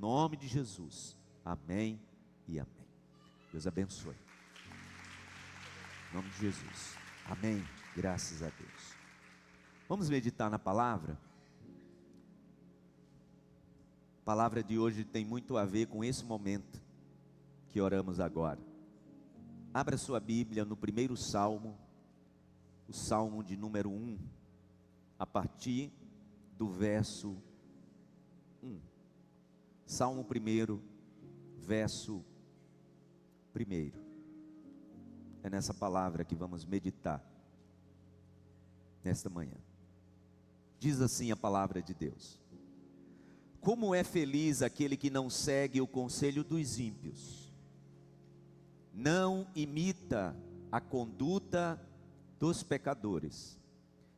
nome de Jesus. Amém e amém. Deus abençoe. Em nome de Jesus. Amém. Graças a Deus. Vamos meditar na palavra? A palavra de hoje tem muito a ver com esse momento que oramos agora. Abra sua Bíblia no primeiro Salmo, o Salmo de número 1, a partir do verso 1. Salmo 1, verso 1. É nessa palavra que vamos meditar nesta manhã. Diz assim a palavra de Deus: como é feliz aquele que não segue o conselho dos ímpios, não imita a conduta dos pecadores,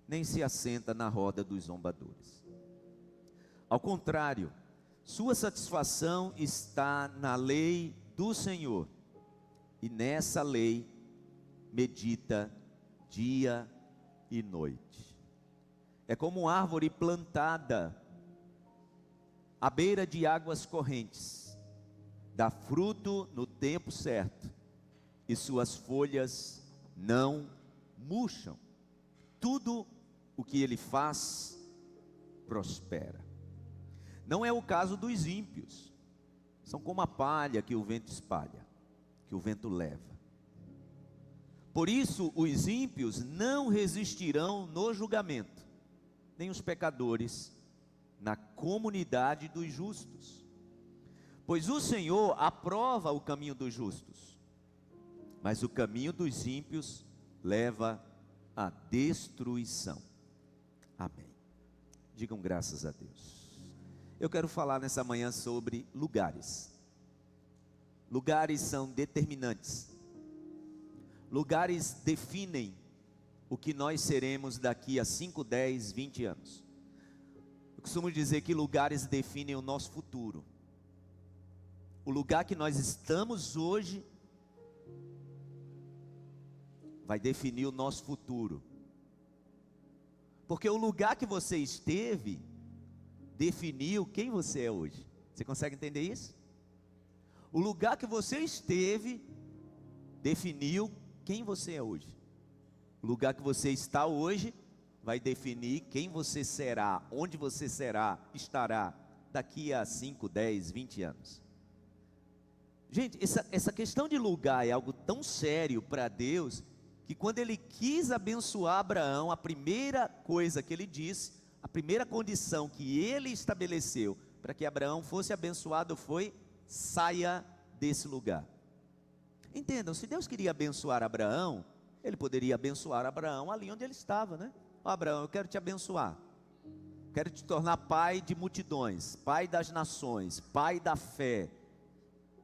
nem se assenta na roda dos zombadores. Ao contrário, sua satisfação está na lei do Senhor, e nessa lei medita dia e noite. É como árvore plantada à beira de águas correntes, dá fruto no tempo certo, e suas folhas não murcham. Tudo o que ele faz prospera. Não é o caso dos ímpios. São como a palha que o vento espalha, que o vento leva. Por isso os ímpios não resistirão no julgamento, nem os pecadores na comunidade dos justos. Pois o Senhor aprova o caminho dos justos, mas o caminho dos ímpios leva à destruição. Amém. Digam graças a Deus. Eu quero falar nessa manhã sobre lugares. Lugares são determinantes. Lugares definem o que nós seremos daqui a 5, 10, 20 anos. Eu costumo dizer que lugares definem o nosso futuro. O lugar que nós estamos hoje vai definir o nosso futuro. Porque o lugar que você esteve definiu quem você é hoje. Você consegue entender isso? O lugar que você esteve definiu quem você é hoje. O lugar que você está hoje vai definir quem você será, onde você será, estará daqui a 5, 10, 20 anos. Gente, essa questão de lugar é algo tão sério para Deus, que quando Ele quis abençoar Abraão, a primeira coisa que Ele disse, a primeira condição que Ele estabeleceu para que Abraão fosse abençoado foi: saia desse lugar. Entendam, se Deus queria abençoar Abraão, Ele poderia abençoar Abraão ali onde ele estava, né? Ó, Abraão, eu quero te abençoar, quero te tornar pai de multidões, pai das nações, pai da fé.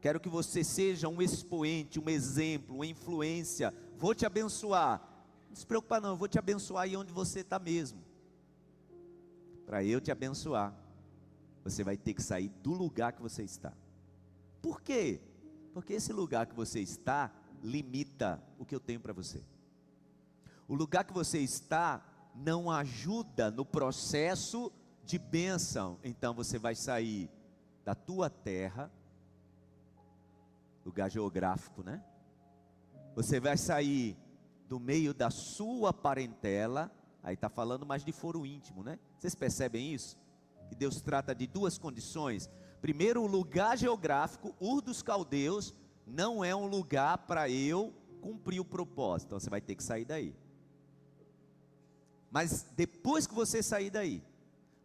Quero que você seja um expoente, um exemplo, uma influência. Vou te abençoar. Não se preocupa não, eu vou te abençoar aí onde você está mesmo. Para eu te abençoar, você vai ter que sair do lugar que você está. Por quê? Porque esse lugar que você está limita o que eu tenho para você. O lugar que você está não ajuda no processo de bênção. Então você vai sair da tua terra, lugar geográfico, né? Você vai sair do meio da sua parentela. Aí está falando mais de foro íntimo, né? Vocês percebem isso? Que Deus trata de duas condições. Primeiro, o lugar geográfico, Ur dos Caldeus, não é um lugar para eu cumprir o propósito. Então você vai ter que sair daí. Mas depois que você sair daí,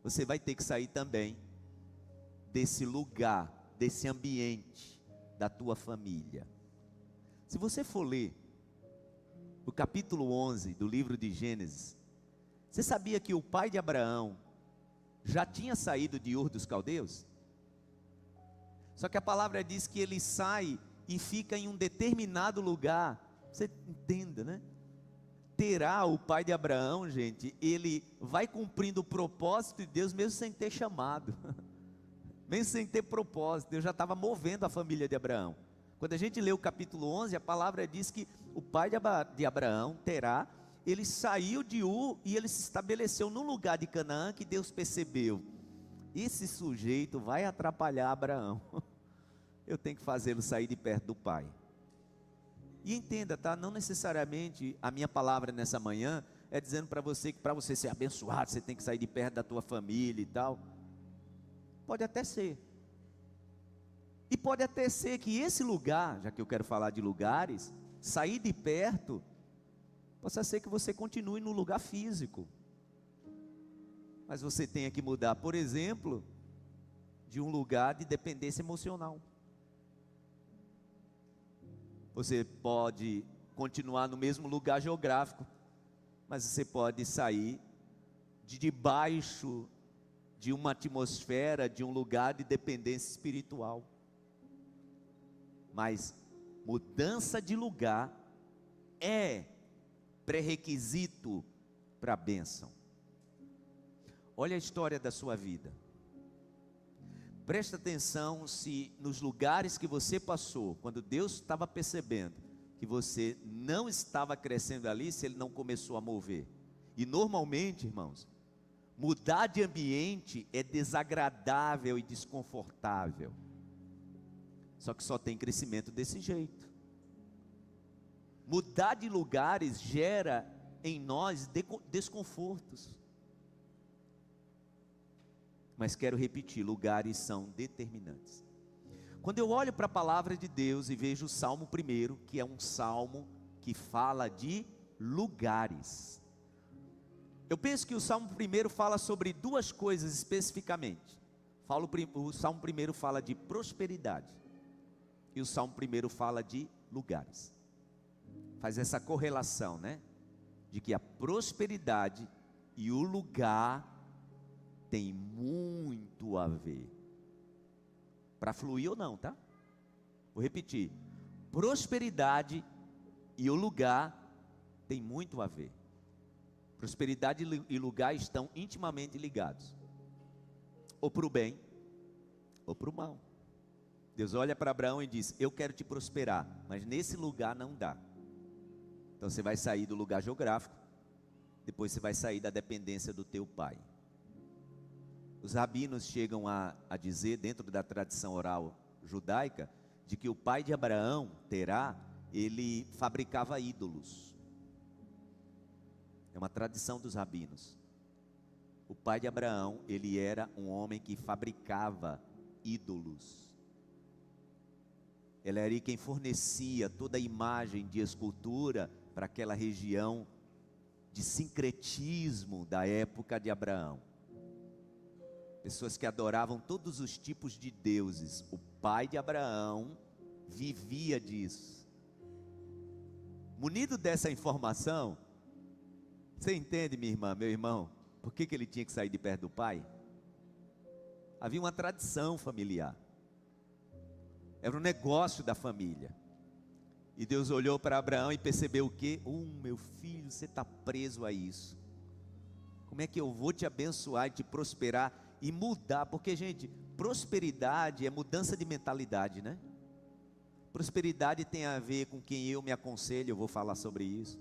você vai ter que sair também desse lugar, desse ambiente da tua família. Se você for ler o capítulo 11 do livro de Gênesis, você sabia que o pai de Abraão já tinha saído de Ur dos Caldeus? Só que a palavra diz que ele sai e fica em um determinado lugar. Você entenda, né? Terá, o pai de Abraão, gente, ele vai cumprindo o propósito de Deus mesmo sem ter chamado. Mesmo sem ter propósito. Deus já estava movendo a família de Abraão. Quando a gente lê o capítulo 11, a palavra diz que o pai de Abraão, Terá, ele saiu de Ur e ele se estabeleceu num lugar de Canaã que Deus percebeu. esse sujeito vai atrapalhar Abraão. Eu tenho que fazê-lo sair de perto do pai. E entenda, tá? Não necessariamente a minha palavra nessa manhã é dizendo para você que para você ser abençoado, você tem que sair de perto da tua família e tal. Pode até ser. E pode até ser que esse lugar, já que eu quero falar de lugares, sair de perto, possa ser que você continue no lugar físico. Mas você tenha que mudar, por exemplo, de um lugar de dependência emocional. Você pode continuar no mesmo lugar geográfico, mas você pode sair de debaixo de uma atmosfera, de um lugar de dependência espiritual. Mas mudança de lugar é pré-requisito para a bênção. Olha a história da sua vida. Presta atenção se nos lugares que você passou, quando Deus estava percebendo que você não estava crescendo ali, se Ele não começou a mover. E normalmente, irmãos, mudar de ambiente é desagradável e desconfortável. Só que só tem crescimento desse jeito. Mudar de lugares gera em nós desconfortos. Mas quero repetir, lugares são determinantes. Quando eu olho para a palavra de Deus e vejo o Salmo 1, que é um salmo que fala de lugares. Eu penso que o Salmo 1 fala sobre duas coisas especificamente. O Salmo 1 fala de prosperidade. E o Salmo 1 fala de lugares. Faz essa correlação, né? De que a prosperidade e o lugar tem muito a ver. Para fluir ou não, tá? Vou repetir. Prosperidade e o lugar tem muito a ver. Prosperidade e lugar estão intimamente ligados. Ou para o bem, ou para o mal. Deus olha para Abraão e diz: eu quero te prosperar, mas nesse lugar não dá. Então você vai sair do lugar geográfico, depois você vai sair da dependência do teu pai. Os rabinos chegam a dizer, dentro da tradição oral judaica, de que o pai de Abraão, Terá, ele fabricava ídolos. É uma tradição dos rabinos. O pai de Abraão, ele era um homem que fabricava ídolos. Ele era quem fornecia toda a imagem de escultura para aquela região de sincretismo da época de Abraão. Pessoas que adoravam todos os tipos de deuses. O pai de Abraão vivia disso. Munido dessa informação, você entende, minha irmã, meu irmão, por que ele tinha que sair de perto do pai? Havia uma tradição familiar. Era um negócio da família. E Deus olhou para Abraão e percebeu o quê? Meu filho, você está preso a isso. Como é que eu vou te abençoar e te prosperar e mudar? Porque, gente, prosperidade é mudança de mentalidade, né? Prosperidade tem a ver com quem eu me aconselho, eu vou falar sobre isso.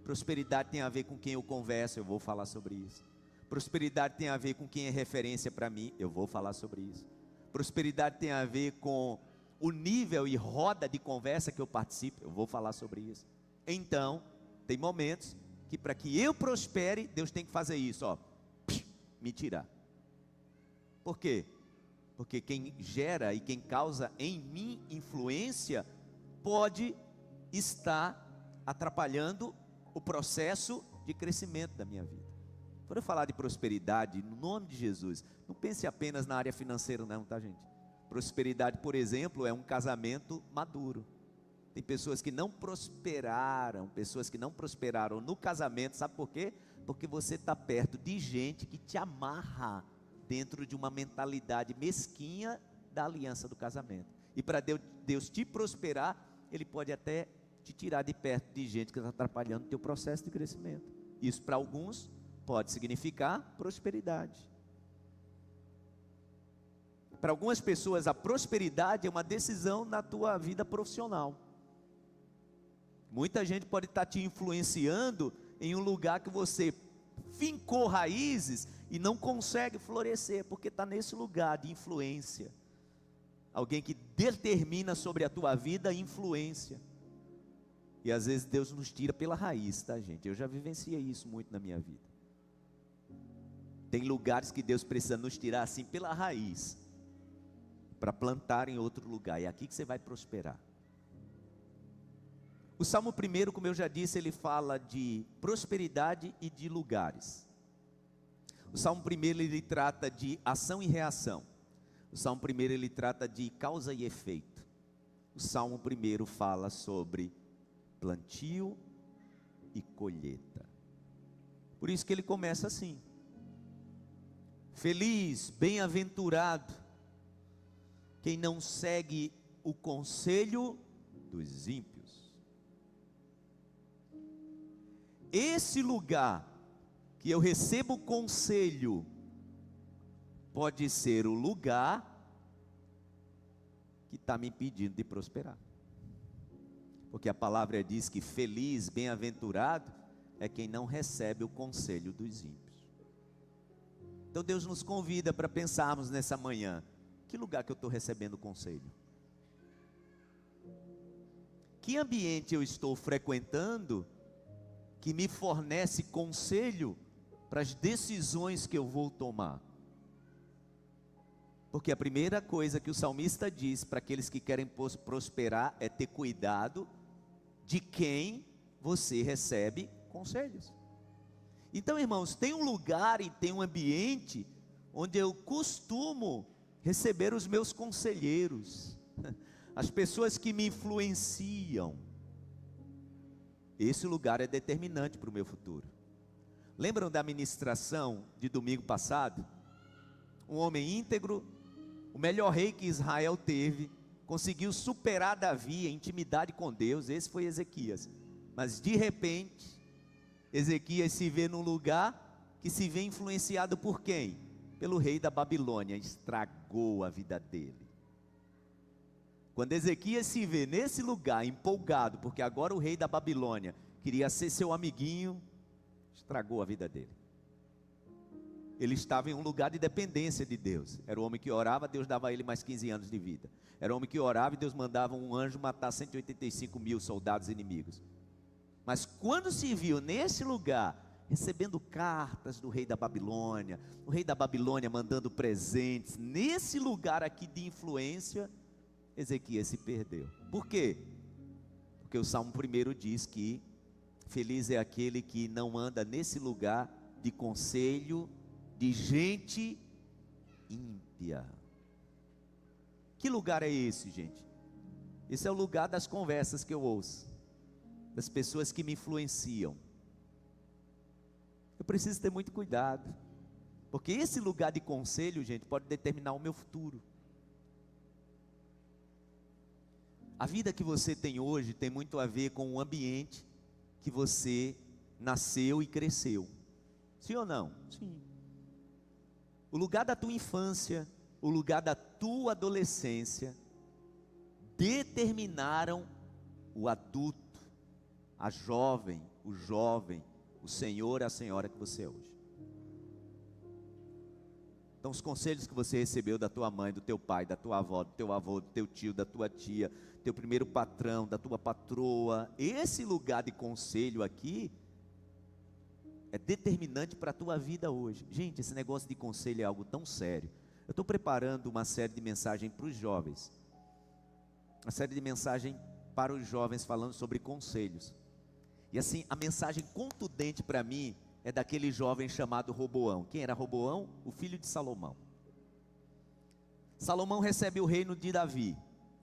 Prosperidade tem a ver com quem eu converso, eu vou falar sobre isso. Prosperidade tem a ver com quem é referência para mim, eu vou falar sobre isso. Prosperidade tem a ver com o nível e roda de conversa que eu participo, eu vou falar sobre isso. Então, tem momentos que para que eu prospere, Deus tem que fazer isso, ó, me tirar. Por quê? Porque quem gera e quem causa em mim influência, pode estar atrapalhando o processo de crescimento da minha vida. Quando eu falar de prosperidade, no nome de Jesus, não pense apenas na área financeira não, tá, gente? Prosperidade, por exemplo, é um casamento maduro. Tem pessoas que não prosperaram no casamento, sabe por quê? Porque você está perto de gente que te amarra dentro de uma mentalidade mesquinha da aliança do casamento. E para Deus te prosperar, Ele pode até te tirar de perto de gente que está atrapalhando o teu processo de crescimento. Isso para alguns pode significar prosperidade. Para algumas pessoas a prosperidade é uma decisão na tua vida profissional. Muita gente pode estar te influenciando em um lugar que você fincou raízes e não consegue florescer, porque está nesse lugar de influência. Alguém que determina sobre a tua vida a influência. E às vezes Deus nos tira pela raiz, tá, gente? Eu já vivenciei isso muito na minha vida. Tem lugares que Deus precisa nos tirar assim pela raiz, para plantar em outro lugar. É aqui que você vai prosperar. O Salmo 1, como eu já disse, ele fala de prosperidade e de lugares. O Salmo 1, ele trata de ação e reação. O Salmo 1, ele trata de causa e efeito. O Salmo 1 fala sobre plantio e colheita. Por isso que ele começa assim: feliz, bem-aventurado quem não segue o conselho dos ímpios. Esse lugar que eu recebo conselho pode ser o lugar que está me impedindo de prosperar. Porque a palavra diz que feliz, bem-aventurado é quem não recebe o conselho dos ímpios. Então Deus nos convida para pensarmos nessa manhã: que lugar que eu estou recebendo conselho? Que ambiente eu estou frequentando que me fornece conselho para as decisões que eu vou tomar? Porque a primeira coisa que o salmista diz para aqueles que querem prosperar é ter cuidado de quem você recebe conselhos. Então, irmãos, tem um lugar e tem um ambiente onde eu costumo receber os meus conselheiros, as pessoas que me influenciam. Esse lugar é determinante para o meu futuro. Lembram da ministração de domingo passado? Um homem íntegro, o melhor rei que Israel teve, conseguiu superar Davi em intimidade com Deus. Esse foi Ezequias. Mas de repente, Ezequias se vê num lugar que se vê influenciado por quem? Pelo rei da Babilônia. Estragou a vida dele. Quando Ezequias se vê nesse lugar empolgado, porque agora o rei da Babilônia queria ser seu amiguinho, estragou a vida dele. Ele estava em um lugar de dependência de Deus. Era o homem que orava, Deus dava a ele mais 15 anos de vida. Era o homem que orava e Deus mandava um anjo matar 185 mil soldados inimigos. Mas quando se viu nesse lugar, recebendo cartas do rei da Babilônia, o rei da Babilônia mandando presentes, nesse lugar aqui de influência, Ezequias se perdeu. Por quê? Porque o Salmo 1 diz que feliz é aquele que não anda nesse lugar de conselho de gente ímpia. Que lugar é esse, gente? Esse é o lugar das conversas que eu ouço, das pessoas que me influenciam. Eu preciso ter muito cuidado, porque esse lugar de conselho, gente, pode determinar o meu futuro. A vida que você tem hoje tem muito a ver com o ambiente que você nasceu e cresceu. Sim ou não? Sim. O lugar da tua infância, o lugar da tua adolescência, determinaram o adulto, a jovem, o jovem, o senhor, a senhora que você é hoje. Então os conselhos que você recebeu da tua mãe, do teu pai, da tua avó, do teu avô, do teu tio, da tua tia, teu primeiro patrão, da tua patroa, esse lugar de conselho aqui é determinante para a tua vida hoje. Gente, esse negócio de conselho é algo tão sério. Eu estou preparando uma série de mensagens para os jovens, uma série de mensagens para os jovens falando sobre conselhos. E assim, a mensagem contundente para mim é daquele jovem chamado Roboão. Quem era Roboão? O filho de Salomão. Salomão recebe o reino de Davi,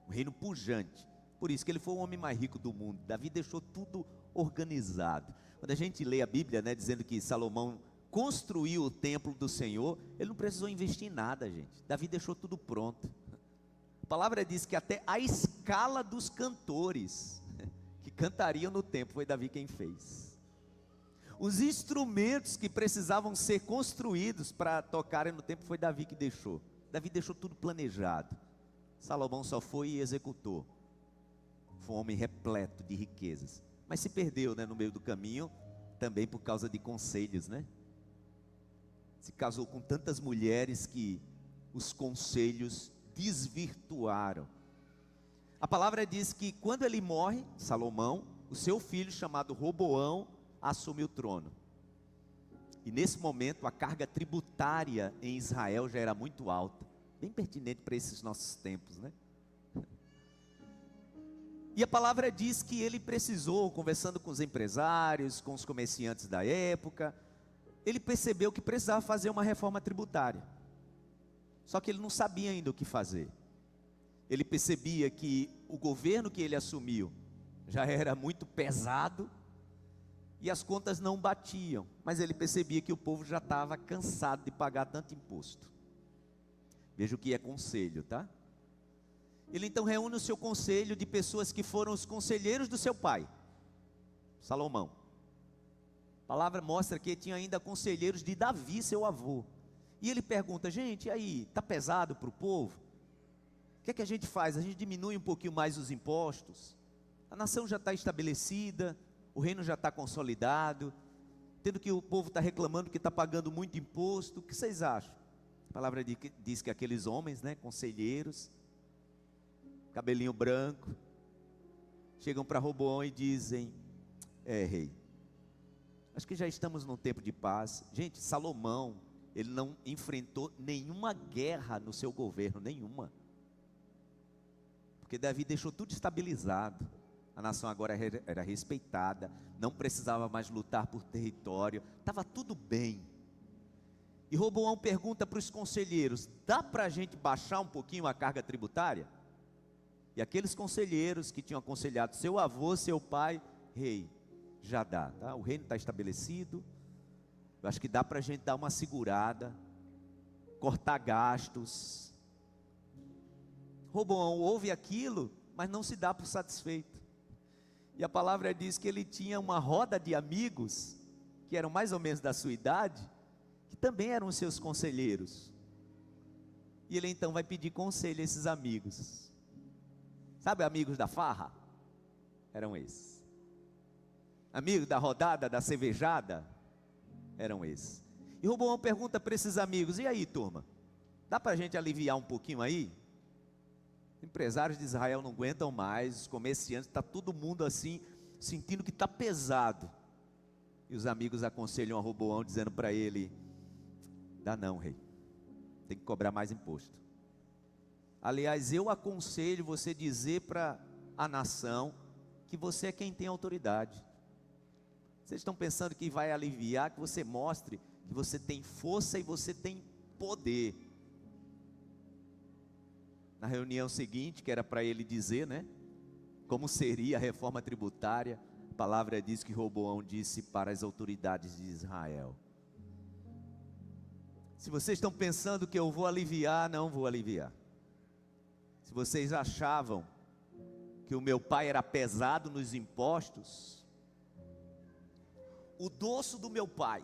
um reino pujante. Por isso que ele foi o homem mais rico do mundo. Davi deixou tudo organizado. Quando a gente lê a Bíblia, né, dizendo que Salomão construiu o templo do Senhor, ele não precisou investir em nada, gente. Davi deixou tudo pronto. A palavra diz que até a escala dos cantores que cantariam no templo foi Davi quem fez. Os instrumentos que precisavam ser construídos para tocarem no templo foi Davi que deixou. Davi deixou tudo planejado. Salomão só foi e executou. Foi um homem repleto de riquezas. Mas se perdeu, né, no meio do caminho, também por causa de conselhos, né? se casou com tantas mulheres que os conselhos desvirtuaram. A palavra diz que quando ele morre, Salomão, o seu filho chamado Roboão assume o trono. E nesse momento a carga tributária em Israel já era muito alta, bem pertinente para esses nossos tempos, né? E a palavra diz que ele precisou, conversando com os empresários, com os comerciantes da época, ele percebeu que precisava fazer uma reforma tributária. Só que ele não sabia ainda o que fazer. Ele percebia que o governo que ele assumiu já era muito pesado e as contas não batiam, mas ele percebia que o povo já estava cansado de pagar tanto imposto. Veja o que é conselho, tá? Ele então reúne o seu conselho de pessoas que foram os conselheiros do seu pai, Salomão. A palavra mostra que tinha ainda conselheiros de Davi, seu avô. E ele pergunta: gente, e aí, está pesado para o povo? O que é que a gente faz? A gente diminui um pouquinho mais os impostos? A nação já está estabelecida, o reino já está consolidado, tendo que o povo está reclamando que está pagando muito imposto. O que vocês acham? A palavra diz que aqueles homens, né, conselheiros, cabelinho branco, chegam para Roboão e dizem: rei, acho que já estamos num tempo de paz. Gente, Salomão, ele não enfrentou nenhuma guerra no seu governo, nenhuma. Porque Davi deixou tudo estabilizado. A nação agora era respeitada, não precisava mais lutar por território, estava tudo bem. E Roboão pergunta para os conselheiros: dá para a gente baixar um pouquinho a carga tributária? E aqueles conselheiros que tinham aconselhado seu avô, seu pai: rei, já dá, tá? O reino está estabelecido, eu acho que dá para a gente dar uma segurada, cortar gastos. Roboão ouve aquilo, mas não se dá por satisfeito. E a palavra diz que ele tinha uma roda de amigos, que eram mais ou menos da sua idade, que também eram os seus conselheiros. E ele então vai pedir conselho a esses amigos. Sabe, amigos da farra? Eram esses. Amigos da rodada, da cervejada? Eram esses. E Roboão pergunta para esses amigos: e aí, turma? Dá para a gente aliviar um pouquinho aí? Os empresários de Israel não aguentam mais, os comerciantes, está todo mundo assim, sentindo que está pesado. E os amigos aconselham a Roboão, dizendo para ele: dá não, rei, tem que cobrar mais imposto. Aliás, eu aconselho você dizer para a nação que você é quem tem autoridade. Vocês estão pensando que vai aliviar, que você mostre que você tem força e você tem poder. Na reunião seguinte, que era para ele dizer, né, como seria a reforma tributária, a palavra diz que Roboão disse para as autoridades de Israel: se vocês estão pensando que eu vou aliviar, não vou aliviar. Se vocês achavam que o meu pai era pesado nos impostos, o doce do meu pai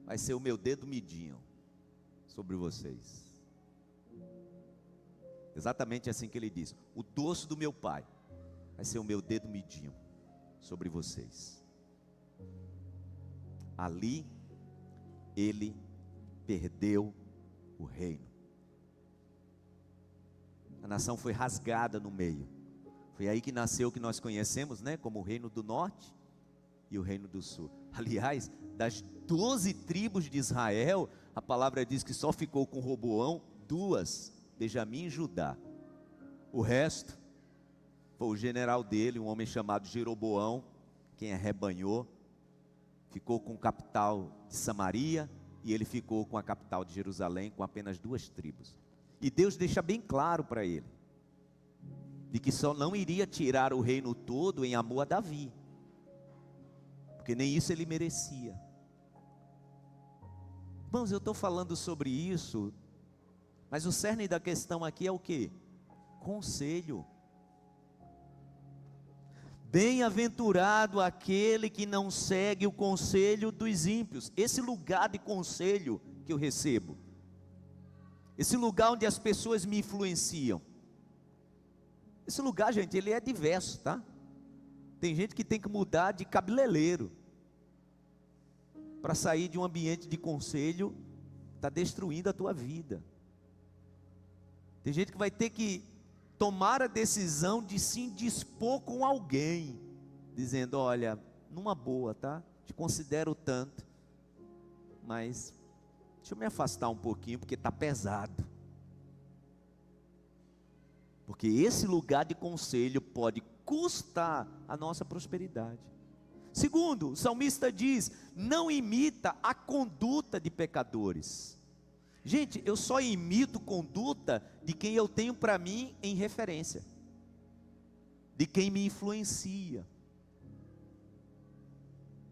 vai ser o meu dedo midinho sobre vocês. Exatamente assim que ele diz: o doce do meu pai vai ser o meu dedo midinho sobre vocês. Ali ele perdeu o reino. A nação foi rasgada no meio. Foi aí que nasceu o que nós conhecemos, né, como o reino do norte e o reino do sul. Aliás, das 12 tribos de Israel, a palavra diz que só ficou com Roboão 2, Benjamim e Judá. O resto foi o general dele, um homem chamado Jeroboão, quem arrebanhou, ficou com a capital de Samaria, e ele ficou com a capital de Jerusalém, com apenas 2 tribos. E Deus deixa bem claro para ele, de que só não iria tirar o reino todo em amor a Davi, porque nem isso ele merecia. Irmãos, eu estou falando sobre isso, mas o cerne da questão aqui é o quê? Conselho. Bem-aventurado aquele que não segue o conselho dos ímpios. Esse lugar de conselho que eu recebo, esse lugar onde as pessoas me influenciam, esse lugar, gente, ele é diverso, tá? Tem gente que tem que mudar de cabeleireiro, para sair de um ambiente de conselho, está destruindo a tua vida. Tem gente que vai ter que tomar a decisão de se indispor com alguém, dizendo: olha, numa boa, tá? Te considero tanto, mas deixa eu me afastar um pouquinho, porque está pesado. Porque esse lugar de conselho pode custar a nossa prosperidade. Segundo, o salmista diz: não imita a conduta de pecadores. Gente, eu só imito conduta de quem eu tenho para mim em referência, de quem me influencia.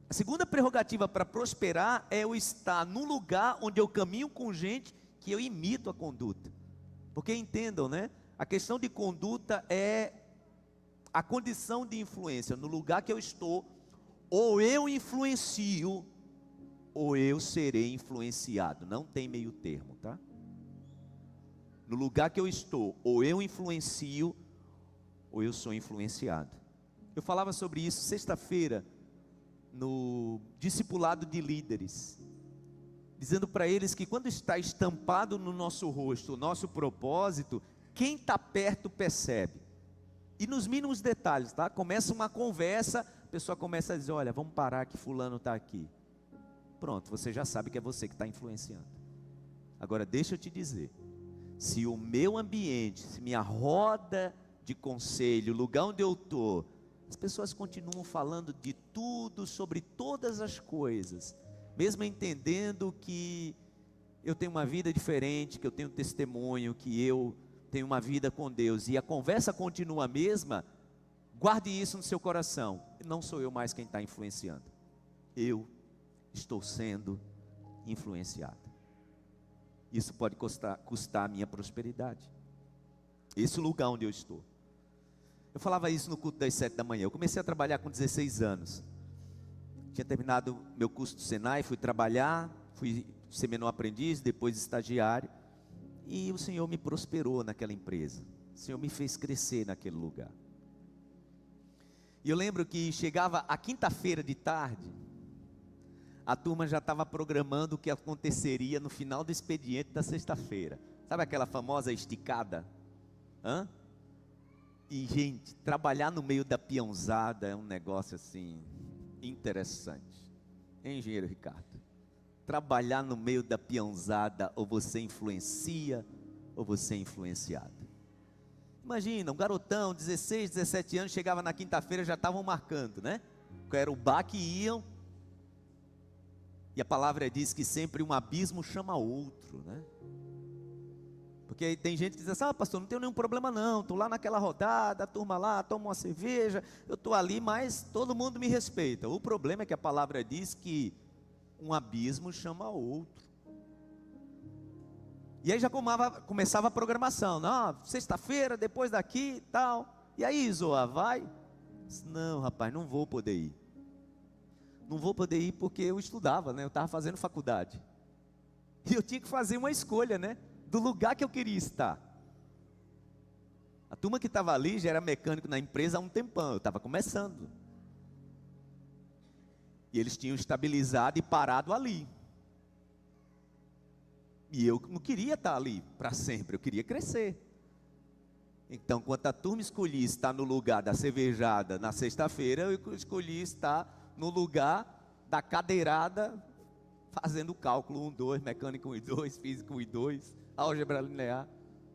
A segunda prerrogativa para prosperar é eu estar num lugar onde eu caminho com gente que eu imito a conduta. Porque entendam, né? A questão de conduta é a condição de influência. No lugar que eu estou, ou eu influencio, ou eu serei influenciado. Não tem meio termo, tá? No lugar que eu estou, ou eu influencio, ou eu sou influenciado. Eu falava sobre isso sexta-feira, no discipulado de líderes, dizendo para eles que quando está estampado no nosso rosto o nosso propósito, quem está perto percebe. E nos mínimos detalhes, tá? Começa uma conversa, a pessoa começa a dizer: olha, vamos parar que fulano está aqui. Pronto, você já sabe que é você que está influenciando. Agora deixa eu te dizer, se o meu ambiente, se minha roda de conselho, o lugar onde eu estou, as pessoas continuam falando de tudo, sobre todas as coisas, mesmo entendendo que eu tenho uma vida diferente, que eu tenho testemunho, que eu tenho uma vida com Deus, e a conversa continua a mesma, guarde isso no seu coração: não sou eu mais quem está influenciando, eu estou sendo influenciado. Isso pode custar a minha prosperidade, esse lugar onde eu estou. Eu falava isso no culto das 7 da manhã. Eu comecei a trabalhar com 16 anos. Tinha terminado meu curso do Senai, fui trabalhar, fui ser menor aprendiz, depois estagiário. E o Senhor me prosperou naquela empresa. O Senhor me fez crescer naquele lugar. E eu lembro que chegava a quinta-feira de tarde, a turma já estava programando o que aconteceria no final do expediente da sexta-feira. Sabe aquela famosa esticada? E, gente, trabalhar no meio da peãozada é um negócio assim, interessante. Hein, engenheiro Ricardo? Trabalhar no meio da peãozada, ou você influencia, ou você é influenciado. Imagina, um garotão, 16, 17 anos, chegava na quinta-feira, já estavam marcando, né? Qual era o bar que iam. E a palavra diz que sempre um abismo chama outro, né? Porque aí tem gente que diz assim: pastor, não tenho nenhum problema não, estou lá naquela rodada, a turma lá toma uma cerveja, eu estou ali, mas todo mundo me respeita. O problema é que a palavra diz que um abismo chama outro. E aí já começava a programação: não, sexta-feira, depois daqui e tal. E aí, Zoa, vai? Não, rapaz, não vou poder ir. Não vou poder ir porque eu estudava, né? Eu estava fazendo faculdade. E eu tinha que fazer uma escolha, né? Do lugar que eu queria estar. A turma que estava ali já era mecânico na empresa há um tempão, eu estava começando. E eles tinham estabilizado e parado ali. E eu não queria estar ali para sempre, eu queria crescer. Então, quando a turma escolhia estar no lugar da cervejada na sexta-feira, eu escolhi estar no lugar da cadeirada, fazendo cálculo 1, 2, mecânico 1 e 2, físico 1 e 2, álgebra linear.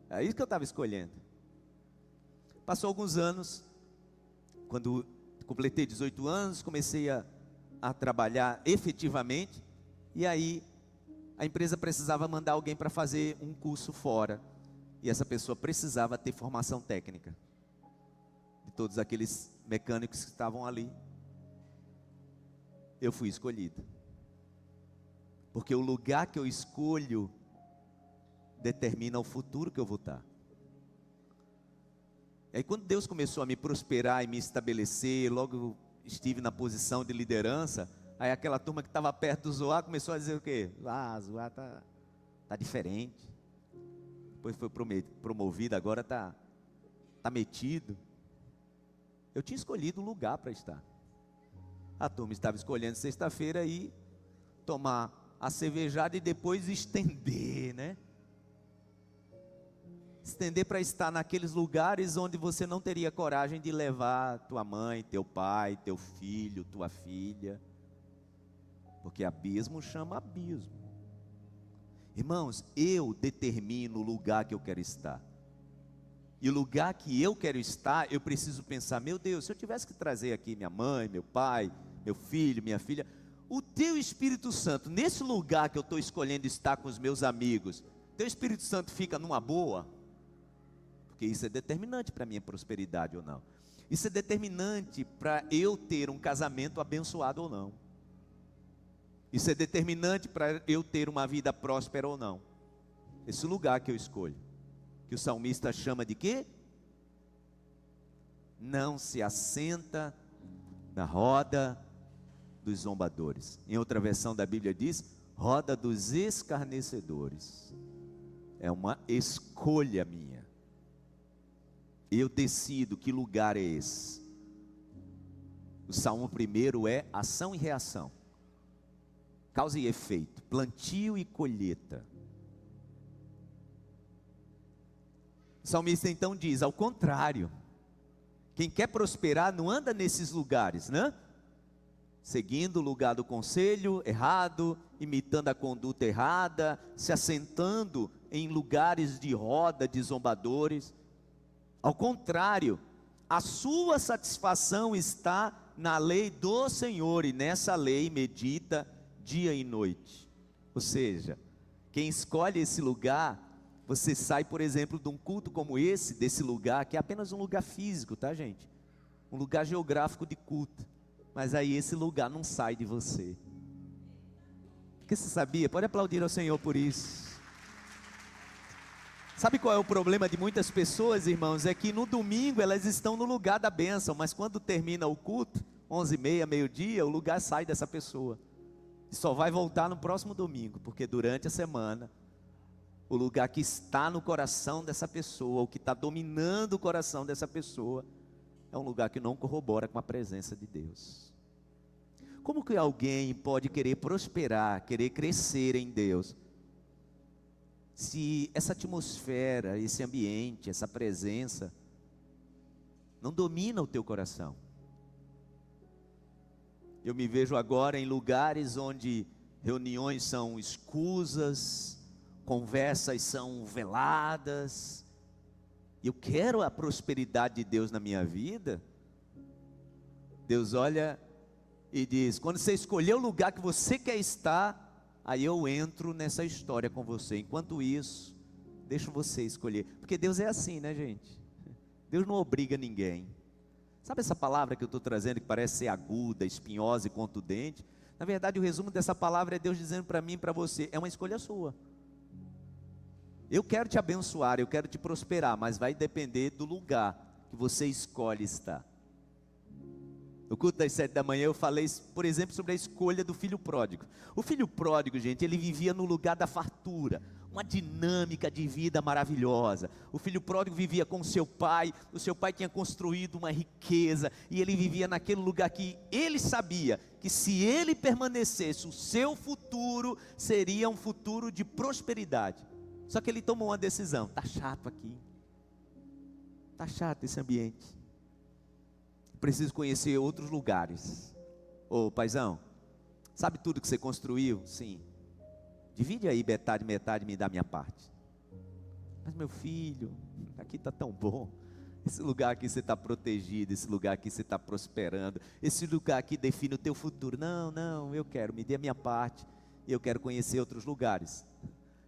É isso que eu estava escolhendo. Passou alguns anos, quando completei 18 anos, comecei a trabalhar efetivamente, e aí a empresa precisava mandar alguém para fazer um curso fora, e essa pessoa precisava ter formação técnica, de todos aqueles mecânicos que estavam ali. Eu fui escolhido, porque o lugar que eu escolho determina o futuro que eu vou estar. E aí quando Deus começou a me prosperar e me estabelecer, logo estive na posição de liderança, aí aquela turma que estava perto do Zoar começou a dizer o quê? Zoar tá diferente, depois foi promovido, agora tá metido. Eu tinha escolhido um lugar para estar. A turma estava escolhendo sexta-feira e tomar a cervejada e depois estender, né? Estender para estar naqueles lugares onde você não teria coragem de levar tua mãe, teu pai, teu filho, tua filha. Porque abismo chama abismo. Irmãos, eu determino o lugar que eu quero estar. E o lugar que eu quero estar, eu preciso pensar, meu Deus, se eu tivesse que trazer aqui minha mãe, meu pai, meu filho, minha filha, o teu Espírito Santo, nesse lugar que eu estou escolhendo estar com os meus amigos, teu Espírito Santo fica numa boa? Porque isso é determinante para a minha prosperidade ou não. Isso é determinante para eu ter um casamento abençoado ou não. Isso é determinante para eu ter uma vida próspera ou não. Esse lugar que eu escolho, que o salmista chama de quê? Não se assenta na roda dos zombadores. Em outra versão da Bíblia diz, roda dos escarnecedores. É uma escolha minha. Eu decido que lugar é esse. O Salmo 1 é ação e reação. Causa e efeito, plantio e colheita. O salmista então diz, ao contrário, quem quer prosperar não anda nesses lugares, né? Seguindo o lugar do conselho errado, imitando a conduta errada, se assentando em lugares de roda de zombadores. Ao contrário, a sua satisfação está na lei do Senhor, e nessa lei medita dia e noite. Ou seja, quem escolhe esse lugar, você sai, por exemplo, de um culto como esse, desse lugar, que é apenas um lugar físico, tá, gente? Um lugar geográfico de culto. Mas aí esse lugar não sai de você. Porque você sabia? Pode aplaudir ao Senhor por isso. Sabe qual é o problema de muitas pessoas, irmãos? É que no domingo elas estão no lugar da bênção, mas quando termina o culto, 11h30, meio-dia, o lugar sai dessa pessoa. E só vai voltar no próximo domingo, porque durante a semana, o lugar que está no coração dessa pessoa, o que está dominando o coração dessa pessoa, é um lugar que não corrobora com a presença de Deus. Como que alguém pode querer prosperar, querer crescer em Deus, se essa atmosfera, esse ambiente, essa presença, não domina o teu coração? Eu me vejo agora em lugares onde reuniões são escusas, conversas são veladas. Eu quero a prosperidade de Deus na minha vida. Deus olha e diz, quando você escolher o lugar que você quer estar, aí eu entro nessa história com você. Enquanto isso, deixo você escolher. Porque Deus é assim, né, gente? Deus não obriga ninguém. Sabe essa palavra que eu estou trazendo, que parece ser aguda, espinhosa e contundente? Na verdade, o resumo dessa palavra é Deus dizendo para mim e para você, é uma escolha sua. Eu quero te abençoar, eu quero te prosperar, mas vai depender do lugar que você escolhe estar. No culto das 7 da manhã eu falei, por exemplo, sobre a escolha do filho pródigo. O filho pródigo, gente, ele vivia no lugar da fartura, uma dinâmica de vida maravilhosa. O filho pródigo vivia com o seu pai tinha construído uma riqueza, e ele vivia naquele lugar que ele sabia, que se ele permanecesse, o seu futuro seria um futuro de prosperidade. Só que ele tomou uma decisão, está chato aqui, está chato esse ambiente, preciso conhecer outros lugares. Ô paizão, sabe tudo que você construiu? Sim. Divide aí metade, metade, me dá a minha parte. Mas meu filho, aqui está tão bom. Esse lugar aqui você está protegido, esse lugar aqui você está prosperando, esse lugar aqui define o teu futuro. Não, eu quero, me dê a minha parte, e eu quero conhecer outros lugares.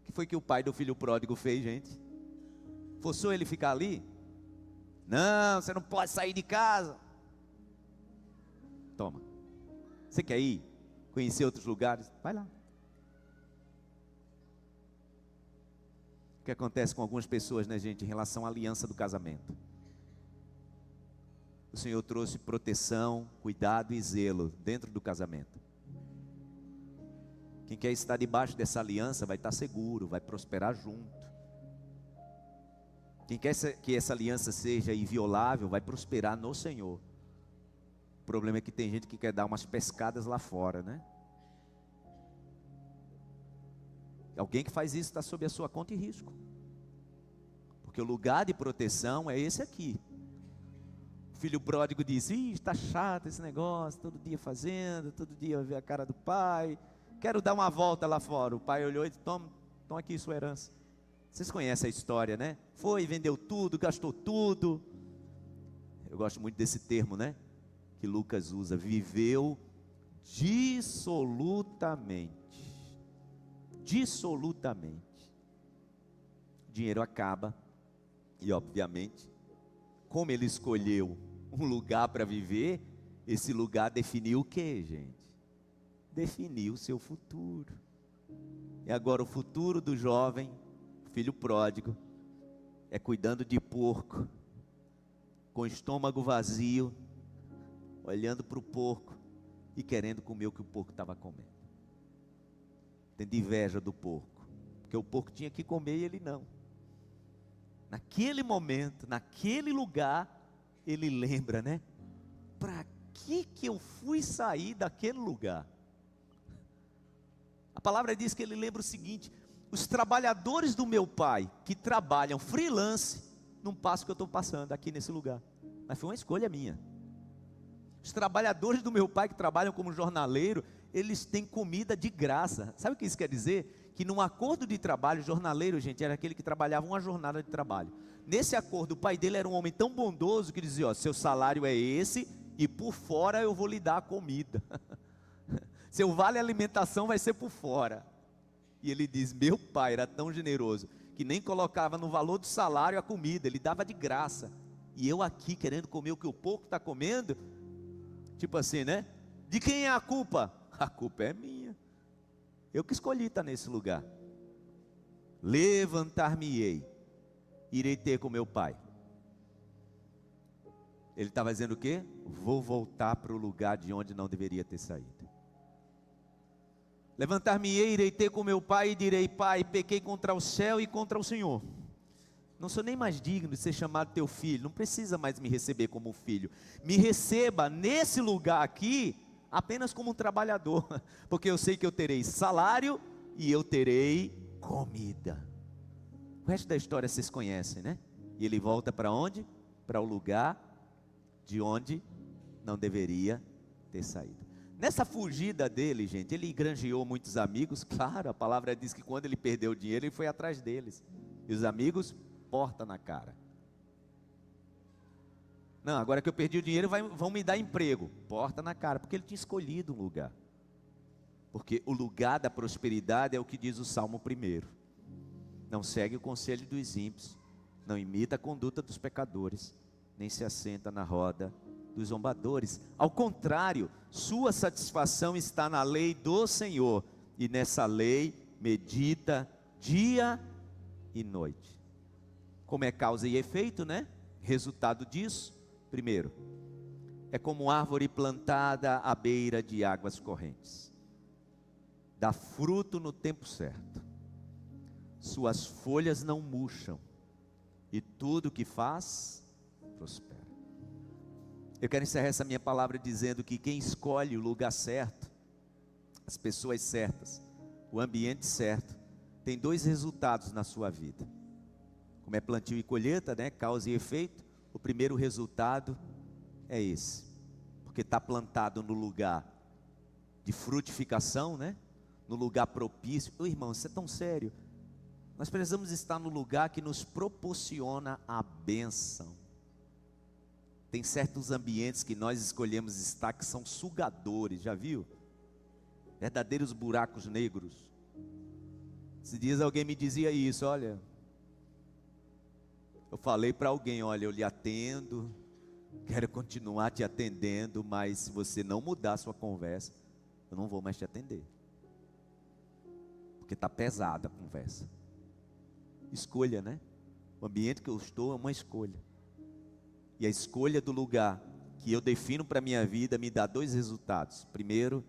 O que foi que o pai do filho pródigo fez, gente? Forçou ele ficar ali? Não, você não pode sair de casa. Toma. Você quer ir conhecer outros lugares? Vai lá. O que acontece com algumas pessoas, né, gente, em relação à aliança do casamento? O Senhor trouxe proteção, cuidado e zelo dentro do casamento. Quem quer estar debaixo dessa aliança vai estar seguro, vai prosperar junto. Quem quer que essa aliança seja inviolável, vai prosperar no Senhor. O problema é que tem gente que quer dar umas pescadas lá fora, né? Alguém que faz isso está sob a sua conta e risco. Porque o lugar de proteção é esse aqui. O filho pródigo disse: está chato esse negócio, todo dia fazendo, todo dia ver a cara do pai. Quero dar uma volta lá fora. O pai olhou e disse: toma aqui sua herança. Vocês conhecem a história, né? Foi, vendeu tudo, gastou tudo. Eu gosto muito desse termo, né? Que Lucas usa: viveu dissolutamente. Dissolutamente. O dinheiro acaba. E obviamente, como ele escolheu um lugar para viver, esse lugar definiu o que, gente? Definiu o seu futuro. E agora o futuro do jovem, filho pródigo, é cuidando de porco, com o estômago vazio, olhando para o porco e querendo comer o que o porco estava comendo. Tendo inveja do porco, porque o porco tinha que comer e ele não. Naquele momento, naquele lugar, ele lembra, né? Para que eu fui sair daquele lugar? A palavra diz que ele lembra o seguinte: os trabalhadores do meu pai, que trabalham freelance, não passam o que eu estou passando aqui nesse lugar. Mas foi uma escolha minha. Os trabalhadores do meu pai que trabalham como jornaleiro, eles têm comida de graça. Sabe o que isso quer dizer? Que num acordo de trabalho, jornaleiro, gente, era aquele que trabalhava uma jornada de trabalho. Nesse acordo, o pai dele era um homem tão bondoso que dizia: ó, seu salário é esse e por fora eu vou lhe dar a comida. Seu vale alimentação vai ser por fora. E ele diz: meu pai era tão generoso que nem colocava no valor do salário a comida, ele dava de graça. E eu aqui querendo comer o que o porco está comendo, tipo assim, né? De quem é a culpa? A culpa é minha. Eu que escolhi estar nesse lugar. Levantar-me-ei, irei ter com meu pai. Ele estava dizendo o quê? Vou voltar para o lugar de onde não deveria ter saído. Levantar-me-ei, irei ter com meu pai e direi: pai, pequei contra o céu e contra o Senhor. Não sou nem mais digno de ser chamado teu filho. Não precisa mais me receber como filho. Me receba nesse lugar aqui apenas como um trabalhador, porque eu sei que eu terei salário e eu terei comida. O resto da história vocês conhecem, né? E ele volta para onde? Para o lugar de onde não deveria ter saído. Nessa fugida dele, gente, ele granjeou muitos amigos. Claro, a palavra diz que quando ele perdeu o dinheiro, ele foi atrás deles. E os amigos, porta na cara. Não, agora que eu perdi o dinheiro, vão me dar emprego. Porta na cara, porque ele tinha escolhido um lugar. Porque o lugar da prosperidade é o que diz o Salmo 1. Não segue o conselho dos ímpios, não imita a conduta dos pecadores, nem se assenta na roda dos zombadores. Ao contrário, sua satisfação está na lei do Senhor, e nessa lei medita dia e noite. Como é causa e efeito, né? Resultado disso: primeiro, é como árvore plantada à beira de águas correntes. Dá fruto no tempo certo. Suas folhas não murcham. E tudo que faz, prospera. Eu quero encerrar essa minha palavra dizendo que quem escolhe o lugar certo, as pessoas certas, o ambiente certo, tem dois resultados na sua vida. Como é plantio e colheita, né? Causa e efeito. O primeiro resultado é esse, porque está plantado no lugar de frutificação, né? No lugar propício. Ô irmão, isso é tão sério. Nós precisamos estar no lugar que nos proporciona a bênção. Tem certos ambientes que nós escolhemos estar que são sugadores, já viu? Verdadeiros buracos negros. Esses dias alguém me dizia isso: olha, eu falei para alguém: olha, eu lhe atendo, quero continuar te atendendo, mas se você não mudar a sua conversa, eu não vou mais te atender. Porque está pesada a conversa. Escolha, né? O ambiente que eu estou é uma escolha. E a escolha do lugar que eu defino para a minha vida me dá dois resultados. Primeiro,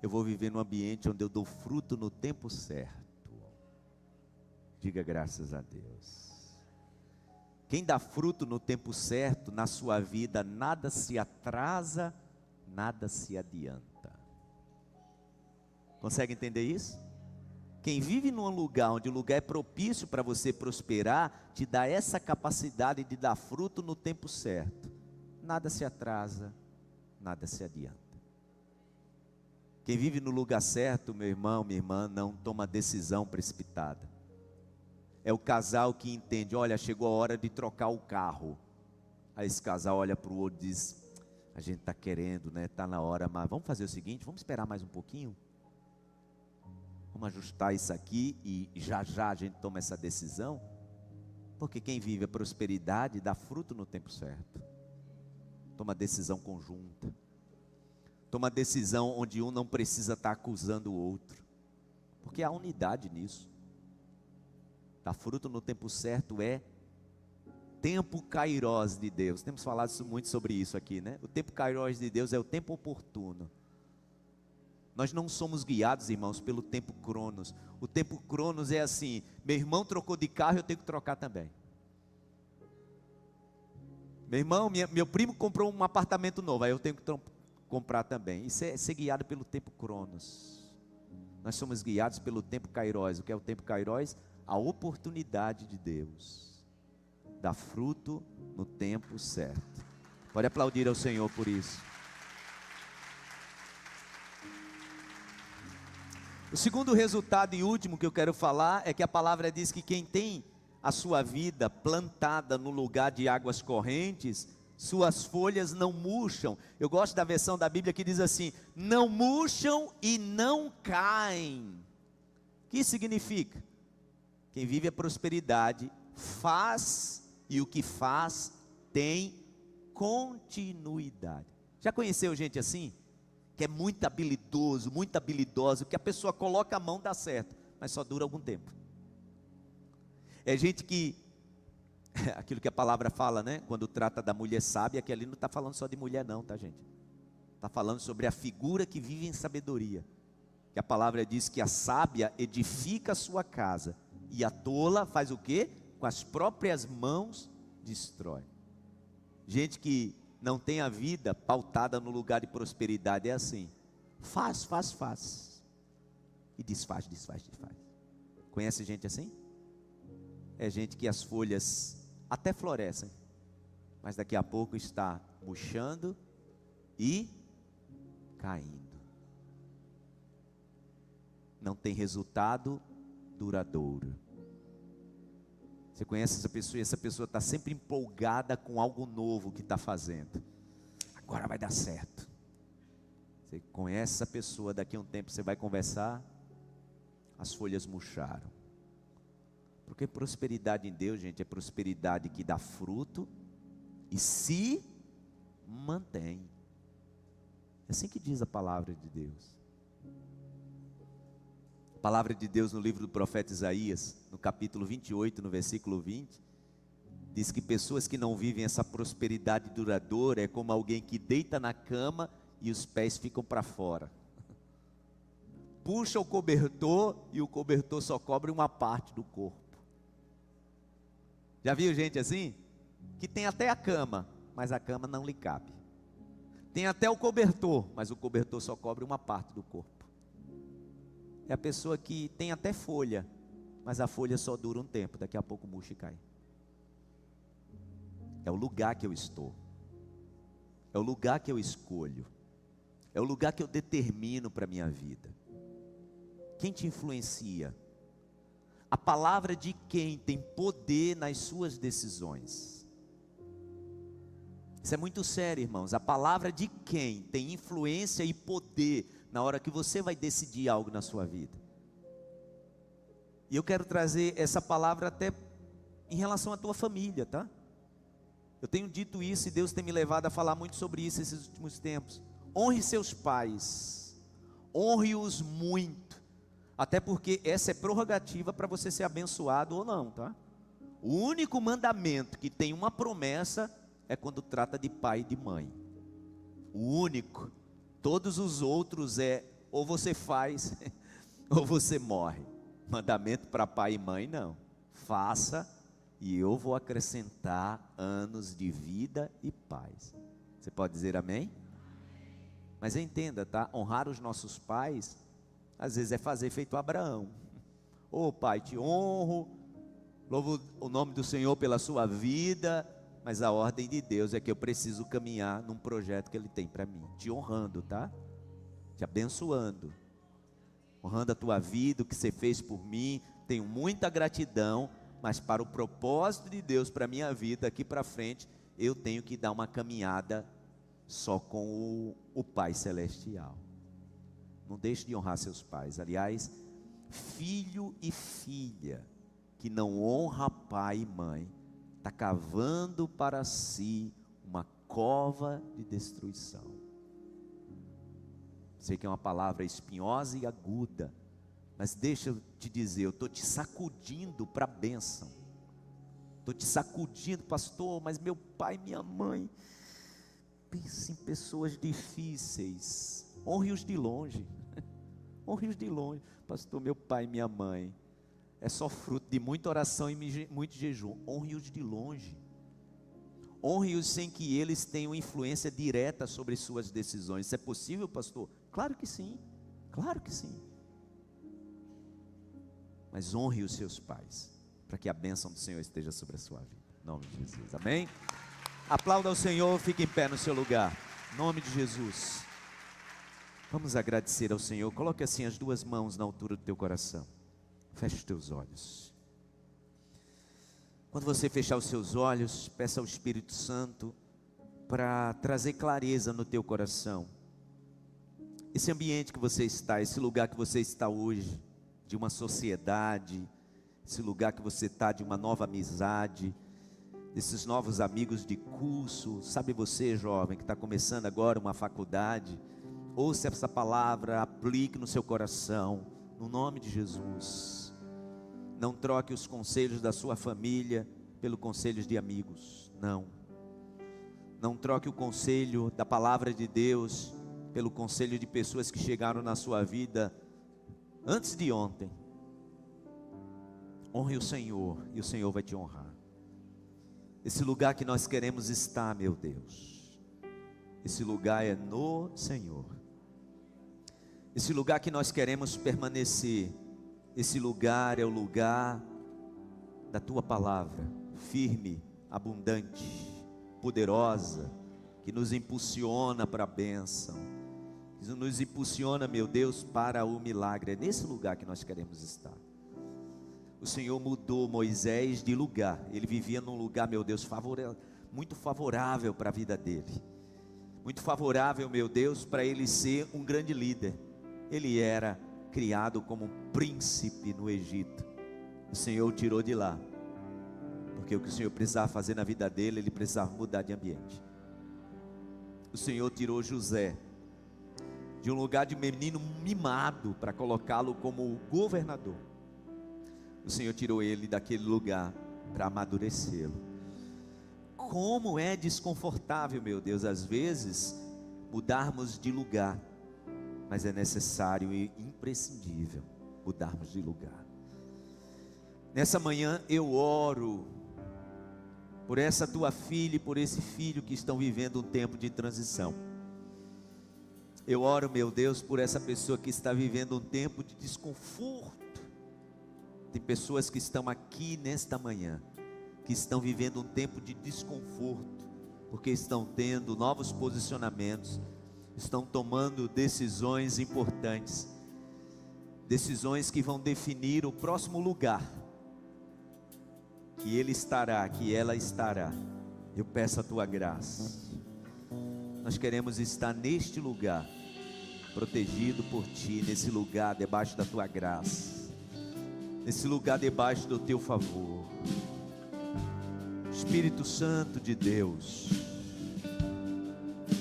eu vou viver num ambiente onde eu dou fruto no tempo certo. Diga graças a Deus. Quem dá fruto no tempo certo, na sua vida, nada se atrasa, nada se adianta. Consegue entender isso? Quem vive num lugar onde o lugar é propício para você prosperar, te dá essa capacidade de dar fruto no tempo certo. Nada se atrasa, nada se adianta. Quem vive no lugar certo, meu irmão, minha irmã, não toma decisão precipitada. É o casal que entende, olha, chegou a hora de trocar o carro. Aí esse casal olha para o outro e diz, a gente está querendo, né? Está na hora, mas vamos fazer o seguinte, vamos esperar mais um pouquinho? Vamos ajustar isso aqui e já já a gente toma essa decisão? Porque quem vive a prosperidade dá fruto no tempo certo. Toma decisão conjunta. Toma decisão onde um não precisa estar acusando o outro. Porque há unidade nisso. Dar fruto no tempo certo é tempo kairós de Deus. Temos falado muito sobre isso aqui, né? O tempo kairós de Deus é o tempo oportuno. Nós não somos guiados, irmãos, pelo tempo cronos. O tempo cronos é assim, meu irmão trocou de carro, eu tenho que trocar também. Meu irmão, meu primo comprou um apartamento novo, aí eu tenho que comprar também. Isso é ser guiado pelo tempo cronos. Nós somos guiados pelo tempo kairós. O que é o tempo kairós? A oportunidade de Deus. Dar fruto no tempo certo. Pode aplaudir ao Senhor por isso. O segundo resultado e último que eu quero falar é que a palavra diz que quem tem a sua vida plantada no lugar de águas correntes, suas folhas não murcham. Eu gosto da versão da Bíblia que diz assim, não murcham e não caem. O que isso significa? Quem vive a prosperidade faz e o que faz tem continuidade. Já conheceu gente assim? Que é muito habilidoso, muito habilidosa, que a pessoa coloca a mão dá certo, mas só dura algum tempo. É gente que, aquilo que a palavra fala, né? Quando trata da mulher sábia, que ali não está falando só de mulher não, tá gente? Está falando sobre a figura que vive em sabedoria. Que a palavra diz que a sábia edifica a sua casa, e a tola faz o quê? Com as próprias mãos destrói. Gente que não tem a vida pautada no lugar de prosperidade, é assim, faz, e desfaz. Conhece gente assim? É gente que as folhas até florescem, mas daqui a pouco está murchando e caindo. Não tem resultado duradouro. Você conhece essa pessoa e essa pessoa está sempre empolgada com algo novo que está fazendo. Agora vai dar certo. Você conhece essa pessoa, daqui a um tempo você vai conversar, as folhas murcharam. Porque prosperidade em Deus, gente, é prosperidade que dá fruto e se mantém. É assim que diz a palavra de Deus. A palavra de Deus no livro do profeta Isaías, no capítulo 28, no versículo 20, diz que pessoas que não vivem essa prosperidade duradoura é como alguém que deita na cama e os pés ficam para fora. Puxa o cobertor e o cobertor só cobre uma parte do corpo. Já viu gente assim? Que tem até a cama, mas a cama não lhe cabe. Tem até o cobertor, mas o cobertor só cobre uma parte do corpo. É a pessoa que tem até folha, mas a folha só dura um tempo, daqui a pouco murcha e cai. É o lugar que eu estou. É o lugar que eu escolho. É o lugar que eu determino para a minha vida. Quem te influencia? A palavra de quem tem poder nas suas decisões. Isso é muito sério, irmãos. A palavra de quem tem influência e poder na hora que você vai decidir algo na sua vida. E eu quero trazer essa palavra até em relação à tua família, tá? Eu tenho dito isso e Deus tem me levado a falar muito sobre isso esses últimos tempos. Honre seus pais, honre-os muito, até porque essa é prerrogativa para você ser abençoado ou não, tá? O único mandamento que tem uma promessa é quando trata de pai e de mãe. O único. Todos os outros é ou você faz ou você morre. Mandamento para pai e mãe não. Faça e eu vou acrescentar anos de vida e paz. Você pode dizer amém? Mas entenda, tá? Honrar os nossos pais, às vezes é fazer feito Abraão. Ô Pai, te honro, louvo o nome do Senhor pela sua vida, mas a ordem de Deus é que eu preciso caminhar num projeto que Ele tem para mim, te honrando, tá? Te abençoando, honrando a tua vida, o que você fez por mim. Tenho muita gratidão, mas para o propósito de Deus para a minha vida, aqui para frente, eu tenho que dar uma caminhada só com o Pai Celestial. Não deixe de honrar seus pais. Aliás, filho e filha que não honra pai e mãe, está cavando para si uma cova de destruição. Sei que é uma palavra espinhosa e aguda, mas deixa eu te dizer, eu estou te sacudindo para a bênção. Estou te sacudindo, pastor, mas meu pai e minha mãe, pense em pessoas difíceis, honre-os de longe. Honre-os de longe. Pastor, meu pai e minha mãe é só fruto de muita oração e muito jejum. Honre-os de longe. Honre-os sem que eles tenham influência direta sobre suas decisões. Isso é possível, pastor? Claro que sim, claro que sim. Mas honre os seus pais, para que a bênção do Senhor esteja sobre a sua vida. Em nome de Jesus, amém? Aplauda ao Senhor, fique em pé no seu lugar. Em nome de Jesus. Vamos agradecer ao Senhor. Coloque assim as duas mãos na altura do teu coração. Feche os teus olhos. Quando você fechar os seus olhos, peça ao Espírito Santo para trazer clareza no teu coração. Esse ambiente que você está, esse lugar que você está hoje, de uma sociedade, esse lugar que você está de uma nova amizade, desses novos amigos de curso. Sabe você, jovem, que está começando agora uma faculdade, ouça essa palavra, aplique no seu coração, no nome de Jesus. Não troque os conselhos da sua família pelo conselho de amigos, não. Não troque o conselho da palavra de Deus pelo conselho de pessoas que chegaram na sua vida antes de ontem. Honre o Senhor e o Senhor vai te honrar. Esse lugar que nós queremos estar, meu Deus, esse lugar é no Senhor. Esse lugar que nós queremos permanecer, esse lugar é o lugar da tua palavra, firme, abundante, poderosa, que nos impulsiona para a bênção, que nos impulsiona, meu Deus, para o milagre. É nesse lugar que nós queremos estar. O Senhor mudou Moisés de lugar. Ele vivia num lugar, meu Deus, muito favorável para a vida dele, muito favorável, meu Deus, para ele ser um grande líder. Ele era criado como um príncipe no Egito. O Senhor o tirou de lá, porque o que o Senhor precisava fazer na vida dele, ele precisava mudar de ambiente. O Senhor tirou José de um lugar de menino mimado para colocá-lo como governador. O Senhor tirou ele daquele lugar para amadurecê-lo. Como é desconfortável, meu Deus, às vezes mudarmos de lugar, mas é necessário e imprescindível mudarmos de lugar. Nessa manhã eu oro por essa tua filha e por esse filho que estão vivendo um tempo de transição. Eu oro, meu Deus, por essa pessoa que está vivendo um tempo de desconforto. Tem pessoas que estão aqui nesta manhã, que estão vivendo um tempo de desconforto, porque estão tendo novos posicionamentos, estão tomando decisões importantes, decisões que vão definir o próximo lugar que ele estará, que ela estará. Eu peço a tua graça. Nós queremos estar neste lugar, protegido por ti, nesse lugar debaixo da tua graça, nesse lugar debaixo do teu favor. Espírito Santo de Deus,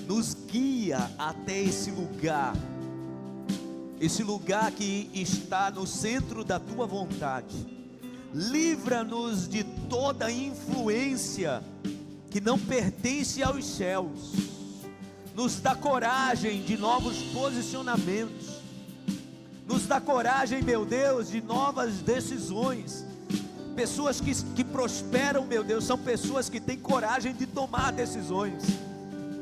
nos guia até esse lugar que está no centro da tua vontade. Livra-nos de toda influência que não pertence aos céus. Nos dá coragem de novos posicionamentos. Nos dá coragem, meu Deus, de novas decisões. Pessoas que prosperam, meu Deus, são pessoas que têm coragem de tomar decisões.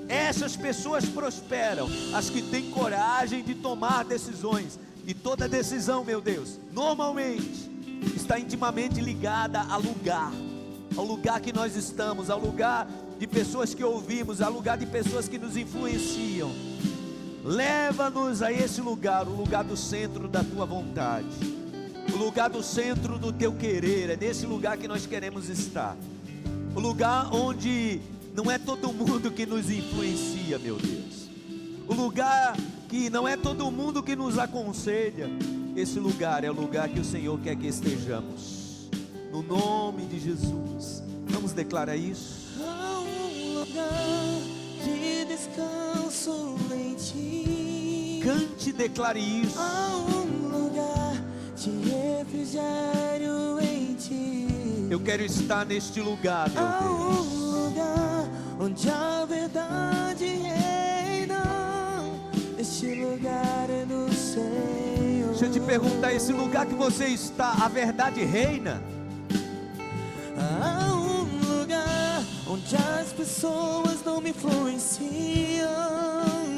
Essas pessoas prosperam, as que têm coragem de tomar decisões. E toda decisão, meu Deus, normalmente está intimamente ligada ao lugar que nós estamos, ao lugar de pessoas que ouvimos, ao lugar de pessoas que nos influenciam. Leva-nos a esse lugar, o lugar do centro da tua vontade, o lugar do centro do teu querer. É nesse lugar que nós queremos estar, o lugar onde não é todo mundo que nos influencia, meu Deus, o lugar que não é todo mundo que nos aconselha. Esse lugar é o lugar que o Senhor quer que estejamos, no nome de Jesus. Vamos declarar isso. Há um lugar de descanso em ti. Cante e declare isso. Há um lugar de refrigério em ti. Eu quero estar neste lugar, meu Há Deus. um lugar onde a verdade reina. Este lugar é do Senhor. Deixa eu te perguntar, esse lugar que você está, a verdade reina? Há um lugar onde as pessoas não me influenciam.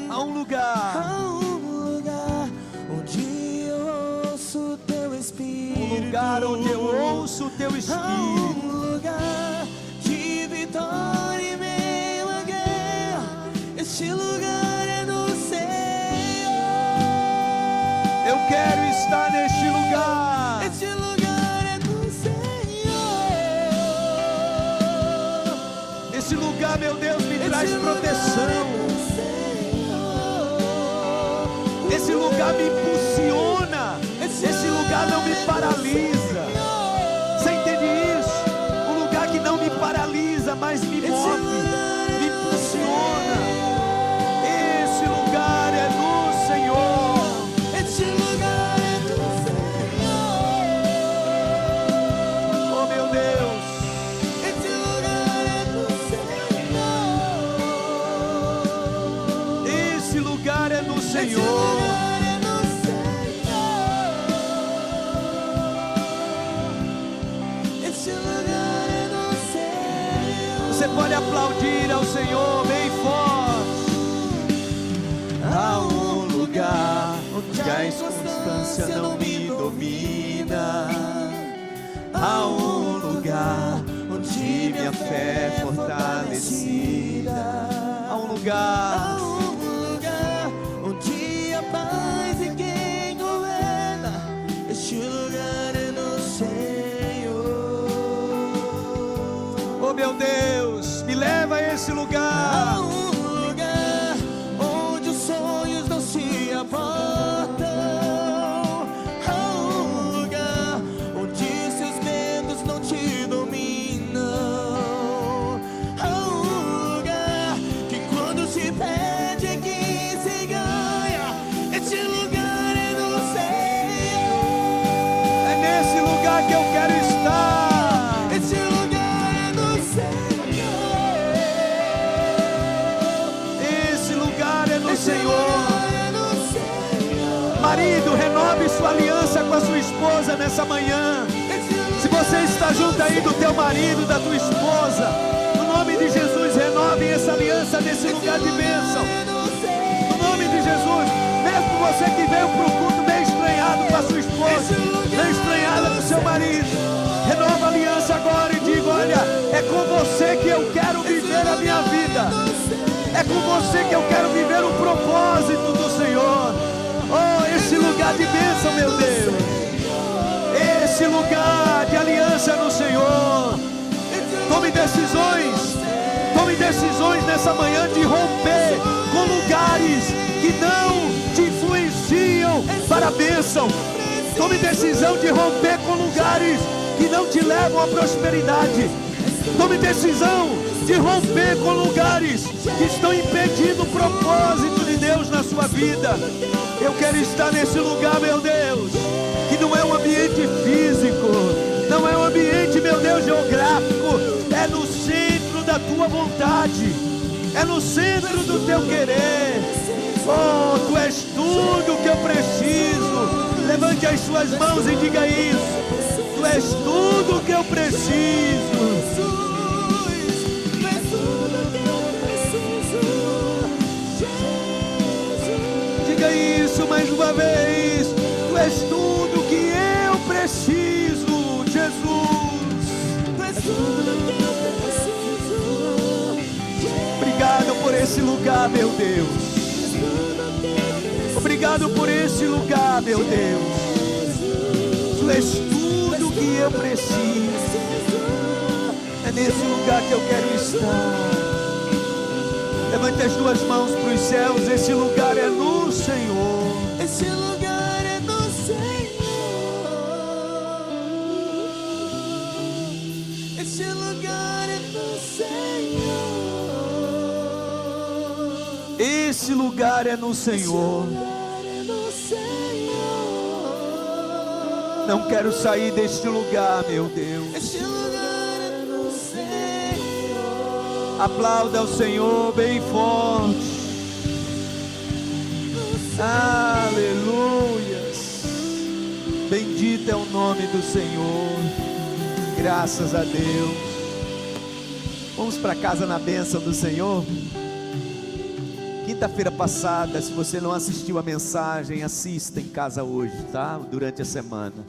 Há um lugar. Há um lugar onde eu ouço teu Espírito. Um lugar onde eu ouço o teu Há Espírito. um lugar de vitória em meio à guerra. Este lugar é do Senhor. Eu quero estar neste lugar. Este lugar é do Senhor. Esse lugar, meu Deus, me traz Este lugar proteção. é do Senhor. Esse lugar me impulsiona. Esse lugar não me paralisa. Você entende isso? Um lugar que não me paralisa, mas me move, me impulsiona. Esse lugar é do Senhor. Este lugar é do Senhor. Oh, meu Deus. Este lugar é do Senhor. Esse lugar é do Este Senhor. lugar é do Senhor. Este lugar é do Senhor. Você pode aplaudir ao Senhor bem forte. Há um lugar onde a inconstância não me domina. Há um lugar onde minha fé é fortalecida. Há um Há lugar. um lugar onde a paz é quem governa. Este lugar é do Senhor. Oh, meu Deus, me leva a esse Há lugar. um lugar onde os sonhos não se abortam. Há um lugar onde seus medos não te dominam. Há um lugar que quando se perde é que se ganha. Este lugar é do Senhor. É nesse lugar que eu quero estar. Este lugar é do Senhor. Esse lugar é do Este Senhor. lugar é do Senhor. Marido, renove sua aliança com a sua esposa nessa manhã. Se você está junto aí do teu marido, da tua esposa, no nome de Jesus, renove essa aliança nesse lugar de bênção. No nome de Jesus, mesmo você que veio para o culto meio estranhado com a sua esposa, meio estranhada com o seu marido, renova a aliança agora e diga: olha, é com você que eu quero viver a minha vida. É com você que eu quero viver o propósito do Senhor. Oh, esse lugar de bênção, meu Deus. Esse lugar de aliança no Senhor. Tome decisões nessa manhã de romper com lugares que não te influenciam para a bênção. Tome decisão de romper com lugares que não te levam à prosperidade. Tome decisão de romper com lugares que estão impedindo o propósito de Deus na sua vida. Eu quero estar nesse lugar, meu Deus, que não é um ambiente físico, não é um ambiente, meu Deus, geográfico, é no centro da tua vontade, é no centro do teu querer. Oh, tu és tudo que eu preciso. Levante as suas mãos e diga isso. Tu és tudo que eu preciso. Diga isso mais uma vez. lugar, meu Deus. Obrigado por esse lugar, meu Deus. Tu és tudo que eu preciso. É nesse lugar que eu quero estar. Levante as duas mãos para os céus. Esse lugar é no Senhor. Esse lugar é no Senhor. Esse lugar é no Senhor. Esse lugar é no Senhor. Não quero sair deste lugar, meu Deus. Esse lugar é no Senhor. Aplauda o Senhor bem forte. Aleluias. Bendito é o nome do Senhor. Graças a Deus. Vamos para casa na bênção do Senhor. Quinta-feira passada, se você não assistiu a mensagem, assista em casa hoje, tá? Durante a semana.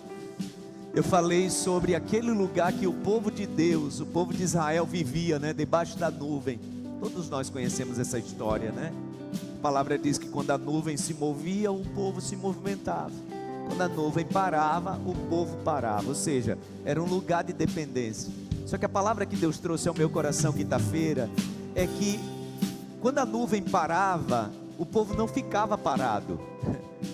Eu falei sobre aquele lugar que o povo de Deus, o povo de Israel vivia, né? Debaixo da nuvem. Todos nós conhecemos essa história, né? A palavra diz que quando a nuvem se movia, o povo se movimentava. Quando a nuvem parava, o povo parava. Ou seja, era um lugar de dependência. Só que a palavra que Deus trouxe ao meu coração quinta-feira é que quando a nuvem parava, o povo não ficava parado.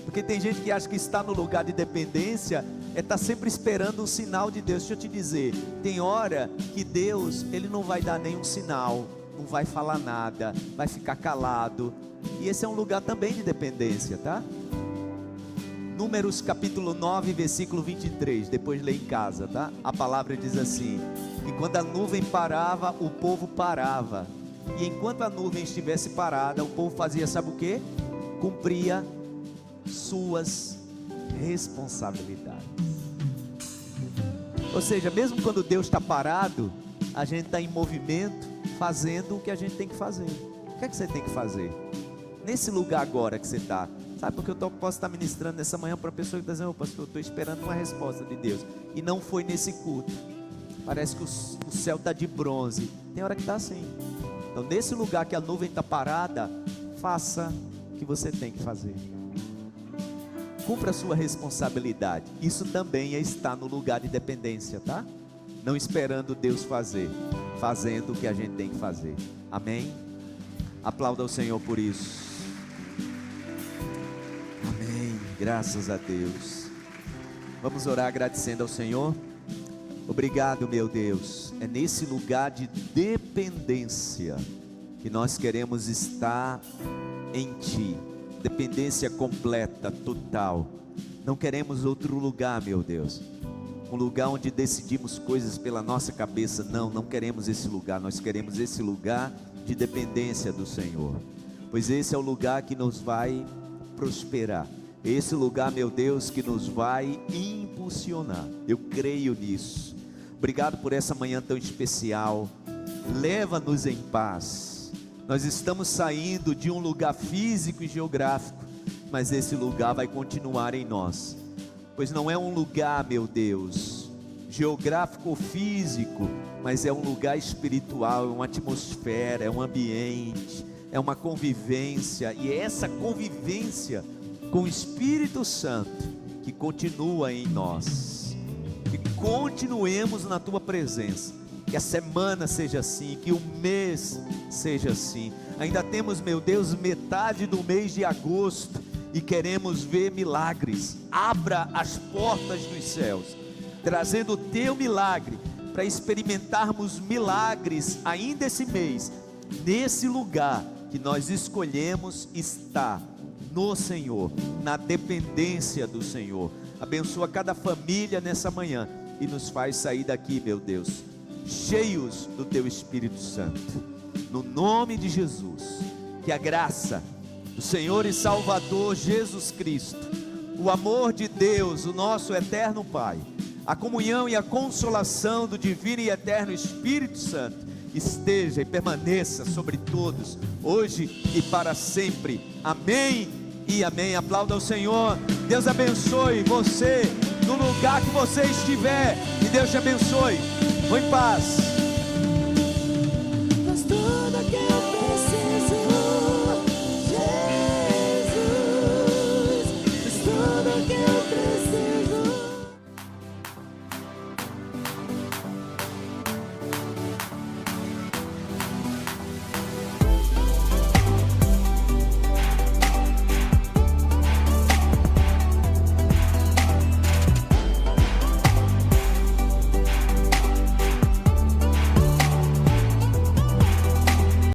Porque tem gente que acha que está no lugar de dependência é estar sempre esperando um sinal de Deus. Deixa eu te dizer, tem hora que Deus, Ele não vai dar nenhum sinal, não vai falar nada, vai ficar calado. E esse é um lugar também de dependência, tá? Números capítulo 9, versículo 23, depois lê em casa, tá? A palavra diz assim: e quando a nuvem parava, o povo parava. E enquanto a nuvem estivesse parada, o povo fazia, sabe o que? Cumpria suas responsabilidades. Ou seja, mesmo quando Deus está parado, a gente está em movimento, fazendo o que a gente tem que fazer. O que é que você tem que fazer? Nesse lugar agora que você está, sabe, porque eu posso estar ministrando nessa manhã para a pessoa que está dizendo: ô pastor, eu estou esperando uma resposta de Deus, e não foi nesse culto. Parece que o céu está de bronze. Tem hora que está assim. Então nesse lugar que a nuvem está parada, faça o que você tem que fazer. Cumpra a sua responsabilidade. Isso também é estar no lugar de dependência, tá? Não esperando Deus fazer, fazendo o que a gente tem que fazer. Amém? Aplauda o Senhor por isso. Amém. Graças a Deus. Vamos orar agradecendo ao Senhor. Obrigado, meu Deus. É nesse lugar de dependência que nós queremos estar em Ti. Dependência completa, total. Não queremos outro lugar, meu Deus. Um lugar onde decidimos coisas pela nossa cabeça. Não queremos esse lugar. Nós queremos esse lugar de dependência do Senhor. Pois esse é o lugar que nos vai prosperar. Esse lugar, meu Deus, que nos vai impulsionar. Eu creio nisso. Obrigado por essa manhã tão especial. Leva-nos em paz. Nós estamos saindo de um lugar físico e geográfico, mas esse lugar vai continuar em nós. Pois não é um lugar, meu Deus, geográfico ou físico, mas é um lugar espiritual, é uma atmosfera, é um ambiente, é uma convivência. E é essa convivência com o Espírito Santo que continua em nós. Que continuemos na Tua presença. Que a semana seja assim, que o mês seja assim. Ainda temos, meu Deus, metade do mês de agosto e queremos ver milagres. Abra as portas dos céus, trazendo o Teu milagre, para experimentarmos milagres ainda esse mês, nesse lugar que nós escolhemos estar, no Senhor, na dependência do Senhor. Abençoa cada família nessa manhã e nos faz sair daqui, meu Deus, cheios do Teu Espírito Santo, no nome de Jesus. Que a graça do Senhor e Salvador Jesus Cristo, o amor de Deus, o nosso eterno Pai, a comunhão e a consolação do divino e eterno Espírito Santo, esteja e permaneça sobre todos, hoje e para sempre. Amém e amém. Aplauda o Senhor. Deus abençoe você no lugar que você estiver, e Deus te abençoe. Vou em paz.